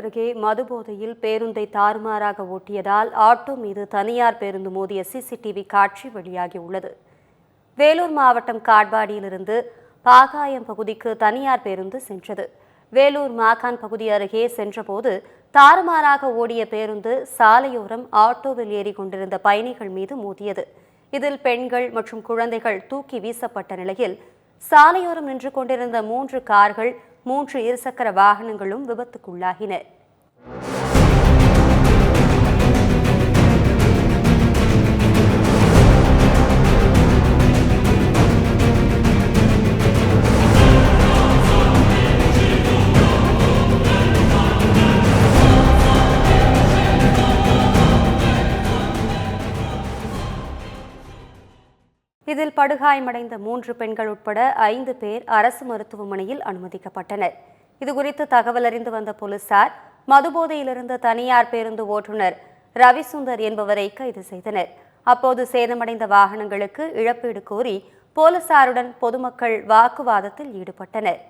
அருகே மதுபோதையில் பேருந்தை தாறுமாறாக ஓட்டியதால் ஆட்டோ மீது தனியார் பேருந்து மோதிய சிசிடிவி காட்சி வெளியாகியுள்ளது. வேலூர் மாவட்டம் காட்பாடியிலிருந்து பாகாயம் பகுதிக்கு தனியார் பேருந்து சென்றது. வேலூர் மாகான் பகுதி அருகே சென்றபோது தாறுமாறாக ஓடிய பேருந்து சாலையோரம் ஆட்டோவில் ஏறி கொண்டிருந்த பயணிகள் மீது மோதியது. இதில் பெண்கள் மற்றும் குழந்தைகள் தூக்கி வீசப்பட்ட நிலையில் சாலையோரம் நின்று கொண்டிருந்த 3 கார்கள் 3 இருசக்கர வாகனங்களும் விபத்துக்குள்ளாகின. இதில் படுகாயமடைந்த 3 பெண்கள் உட்பட 5 பேர் அரசு மருத்துவமனையில் அனுமதிக்கப்பட்டனர். இதுகுறித்து தகவல் அறிந்து வந்த போலீசார் மதுபோதையில் இருந்த தனியார் பேருந்து ஓட்டுநர் ரவிசுந்தர் என்பவரை கைது செய்தனர். அப்போது சேதமடைந்த வாகனங்களுக்கு இழப்பீடு கோரி போலீசாருடன் பொதுமக்கள் வாக்குவாதத்தில் ஈடுபட்டனர்.